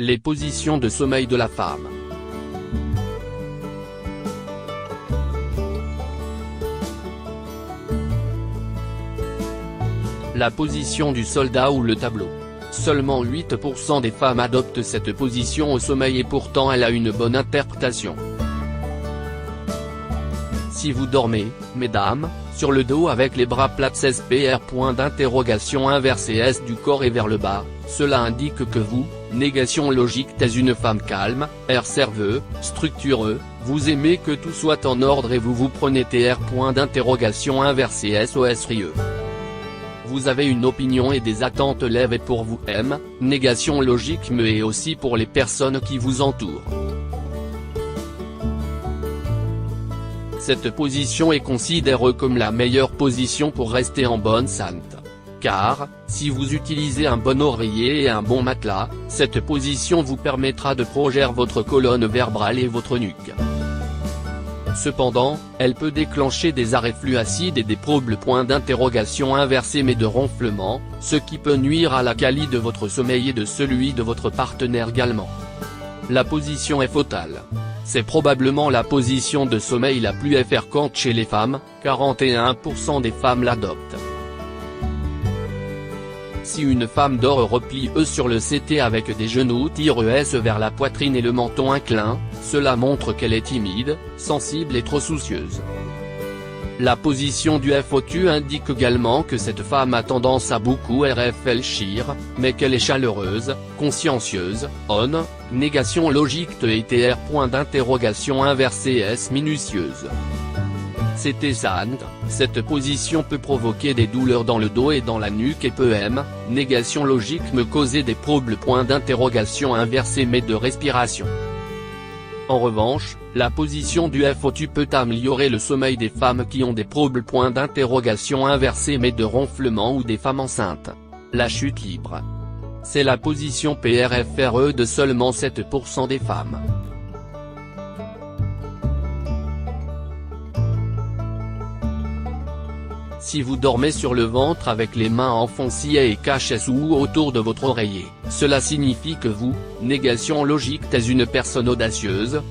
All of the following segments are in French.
Les positions de sommeil de la femme. La position du soldat ou le tableau. Seulement 8% des femmes adoptent cette position au sommeil et pourtant elle a une bonne interprétation. Si vous dormez, mesdames, sur le dos avec les bras plats SPR inversé S du corps et vers le bas, cela indique que vous, négation logique t'es une femme calme, air serveux, structureux, vous aimez que tout soit en ordre et vous prenez inversé SOS rieux. Vous avez une opinion et des attentes élevées pour vous M, négation logique mais aussi pour les personnes qui vous entourent. Cette position est considérée comme la meilleure position pour rester en bonne santé. Car, si vous utilisez un bon oreiller et un bon matelas, cette position vous permettra de protéger votre colonne vertébrale et votre nuque. Cependant, elle peut déclencher des arrêts fluides et des troubles inversés mais de ronflement, ce qui peut nuire à la qualité de votre sommeil et de celui de votre partenaire également. La position est fatale. C'est probablement la position de sommeil la plus fréquente chez les femmes, 41% des femmes l'adoptent. Si une femme dort repliée sur le CT avec des genoux tirés vers la poitrine et le menton inclin, cela montre qu'elle est timide, sensible et trop soucieuse. La position du FOTU indique également que cette femme a tendance à beaucoup réfléchir, mais qu'elle est chaleureuse, consciencieuse, négation logique inversé S minutieuse. C'était SANT, cette position peut provoquer des douleurs dans le dos et dans la nuque et peut négation logique me causer des troubles inversés mais de respiration. En revanche, la position du FOTU peut améliorer le sommeil des femmes qui ont des troubles inversés mais de ronflement ou des femmes enceintes. La chute libre. C'est la position PRFRE de seulement 7% des femmes. Si vous dormez sur le ventre avec les mains enfoncées et cachées sous ou autour de votre oreiller, cela signifie que vous, négation logique t'es une personne audacieuse,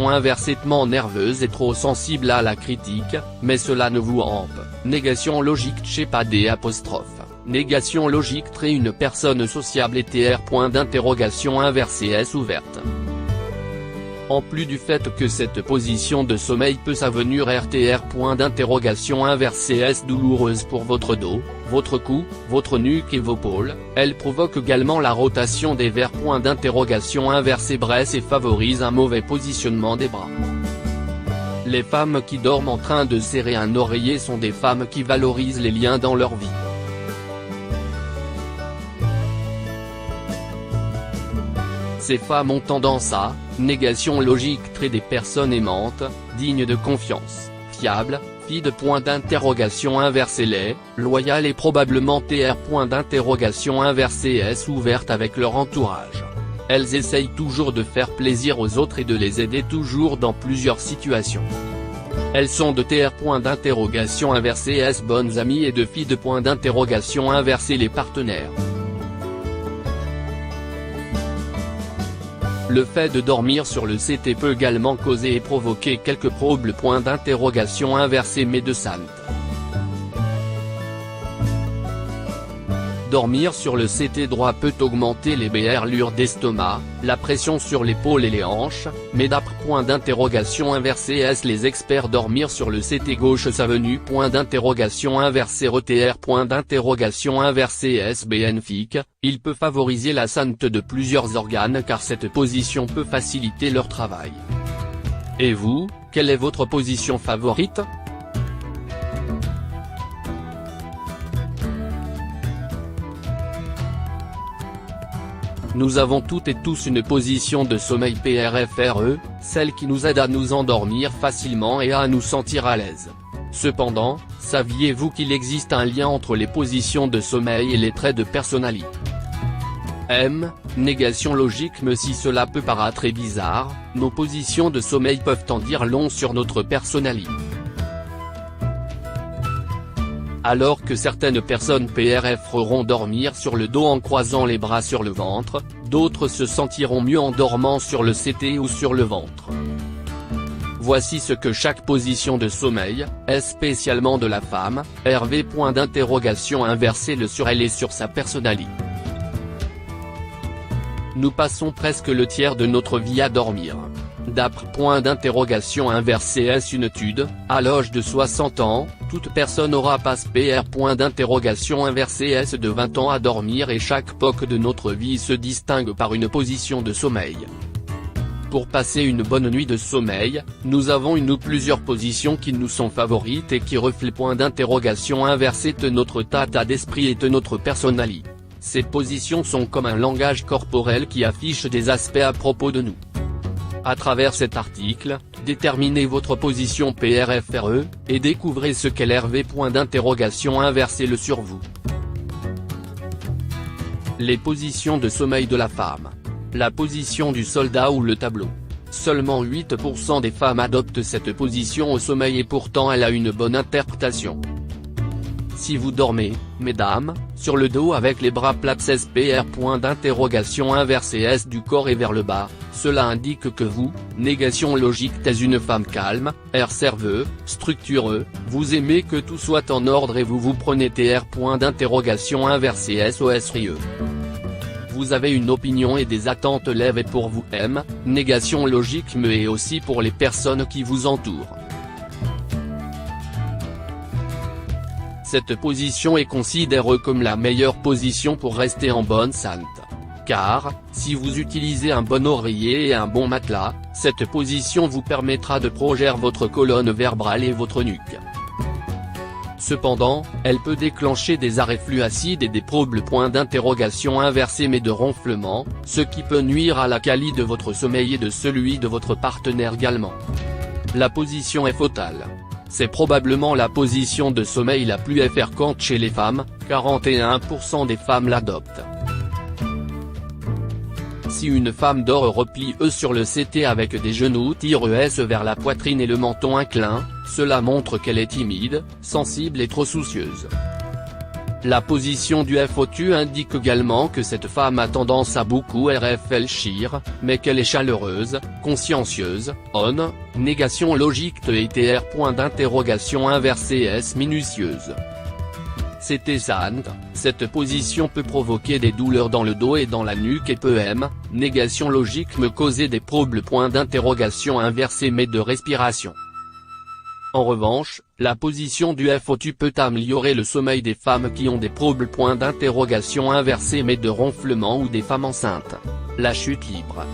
inversement nerveuse et trop sensible à la critique, mais cela ne vous hampe, négation logique chez pas des apostrophes. Négation logique très une personne sociable et inversé S ouverte. En plus du fait que cette position de sommeil peut s'avenir inversé S douloureuse pour votre dos, votre cou, votre nuque et vos épaules, elle provoque également la rotation des inversés bras et favorise un mauvais positionnement des bras. Les femmes qui dorment en train de serrer un oreiller sont des femmes qui valorisent les liens dans leur vie. Ces femmes ont tendance à, négation logique trait des personnes aimantes, dignes de confiance, fiables, inversé les, loyales et probablement inversé S ouvertes avec leur entourage. Elles essayent toujours de faire plaisir aux autres et de les aider toujours dans plusieurs situations. Elles sont de inversé S bonnes amies et de inversé les partenaires. Le fait de dormir sur le CT peut également causer et provoquer quelques troubles inversés mais de santé. Dormir sur le CT droit peut augmenter les brûlures d'estomac, la pression sur l'épaule et les hanches, mais d'après inversé S les experts dormir sur le CT gauche s'avenu inversé S bénéfique, il peut favoriser la santé de plusieurs organes car cette position peut faciliter leur travail. Et vous, quelle est votre position favorite ? Nous avons toutes et tous une position de sommeil PRFRE, celle qui nous aide à nous endormir facilement et à nous sentir à l'aise. Cependant, saviez-vous qu'il existe un lien entre les positions de sommeil et les traits de personnalité ? Négation logique mais si cela peut paraître très bizarre, nos positions de sommeil peuvent en dire long sur notre personnalité. Alors que certaines personnes préféreront dormir sur le dos en croisant les bras sur le ventre, d'autres se sentiront mieux en dormant sur le CT ou sur le ventre. Voici ce que chaque position de sommeil, et spécialement de la femme, inversé le sur elle et sur sa personnalité. Nous passons presque le tiers de notre vie à dormir. D'après inversé est une étude, à l'âge de 60 ans, toute personne aura passé inversé est de 20 ans à dormir et chaque époque de notre vie se distingue par une position de sommeil. Pour passer une bonne nuit de sommeil, nous avons une ou plusieurs positions qui nous sont favorites et qui reflètent inversé de notre état d'esprit et de notre personnalité. Ces positions sont comme un langage corporel qui affiche des aspects à propos de nous. À travers cet article, déterminez votre position PRFRE, et découvrez ce qu'est inversé le sur vous. Les positions de sommeil de la femme. La position du soldat ou le tableau. Seulement 8% des femmes adoptent cette position au sommeil et pourtant elle a une bonne interprétation. Si vous dormez, mesdames, sur le dos avec les bras plats inversé S du corps et vers le bas, cela indique que vous, négation logique êtes une femme calme, serveuse, structureuse, vous aimez que tout soit en ordre et vous prenez inversé S au sérieux. Vous avez une opinion et des attentes élevées pour vous négation logique mais aussi pour les personnes qui vous entourent. Cette position est considérée comme la meilleure position pour rester en bonne santé. Car, si vous utilisez un bon oreiller et un bon matelas, cette position vous permettra de protéger votre colonne vertébrale et votre nuque. Cependant, elle peut déclencher des arrêts fluides et des troubles inversés mais de ronflement, ce qui peut nuire à la qualité de votre sommeil et de celui de votre partenaire également. La position est fatale. C'est probablement la position de sommeil la plus fréquente chez les femmes, 41% des femmes l'adoptent. Si une femme dort repliée sur le CT avec des genoux tirés vers la poitrine et le menton inclin, cela montre qu'elle est timide, sensible et trop soucieuse. La position du FOTU indique également que cette femme a tendance à beaucoup réfléchir, mais qu'elle est chaleureuse, consciencieuse, négation logique et inversé S minutieuse. C'était SANT, cette position peut provoquer des douleurs dans le dos et dans la nuque et peut négation logique me causer des troubles inversés mais de respiration. En revanche, la position du FOTU peut améliorer le sommeil des femmes qui ont des troubles inversés mais de ronflement ou des femmes enceintes. La chute libre.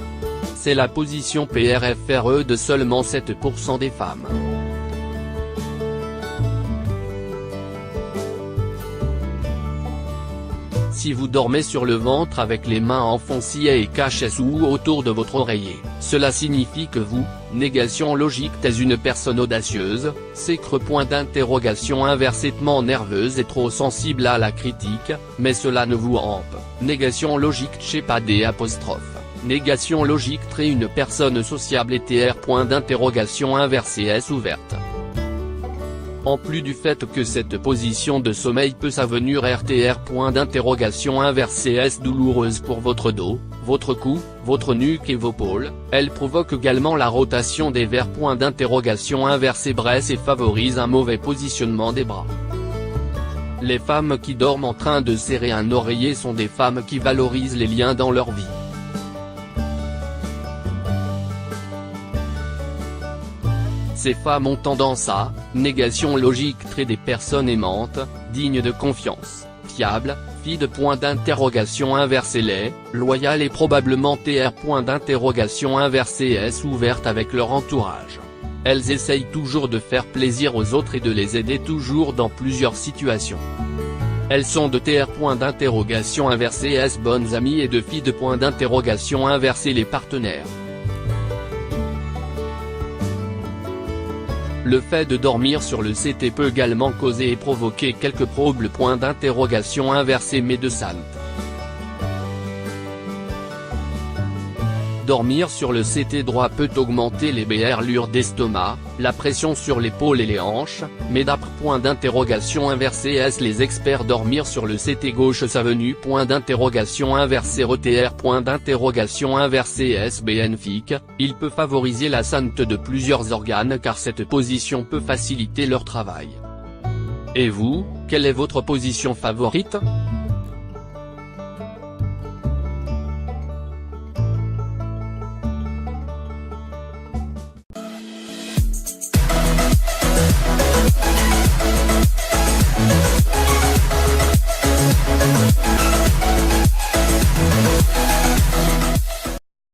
C'est la position PRFRE de seulement 7% des femmes. Si vous dormez sur le ventre avec les mains enfoncées et cachées sous ou autour de votre oreiller, cela signifie que vous, négation logique êtes une personne audacieuse, inversement nerveuse et trop sensible à la critique, mais cela ne vous hampe, négation logique chez pas des apostrophes, négation logique très une personne sociable et inversé S ouverte. En plus du fait que cette position de sommeil peut s'avenir inversé S douloureuse pour votre dos, votre cou, votre nuque et vos épaules, elle provoque également la rotation des inversés bras et favorise un mauvais positionnement des bras. Les femmes qui dorment en train de serrer un oreiller sont des femmes qui valorisent les liens dans leur vie. Ces femmes ont tendance à, négation logique trait des personnes aimantes, dignes de confiance, fiables, inversé les, loyales et probablement inversé S ouvertes avec leur entourage. Elles essayent toujours de faire plaisir aux autres et de les aider toujours dans plusieurs situations. Elles sont de inversé S bonnes amies et de inversé les partenaires. Le fait de dormir sur le CT peut également causer et provoquer quelques troubles inversés mais de santé. Dormir sur le CT droit peut augmenter les brûlures d'estomac, la pression sur l'épaule et les hanches, mais d'après point d'interrogation inversé est-ce les experts dormir sur le CT gauche savenu point d'interrogation inversé RTR point d'interrogation inversé est bénéfique, il peut favoriser la santé de plusieurs organes car cette position peut faciliter leur travail. Et vous, quelle est votre position favorite ?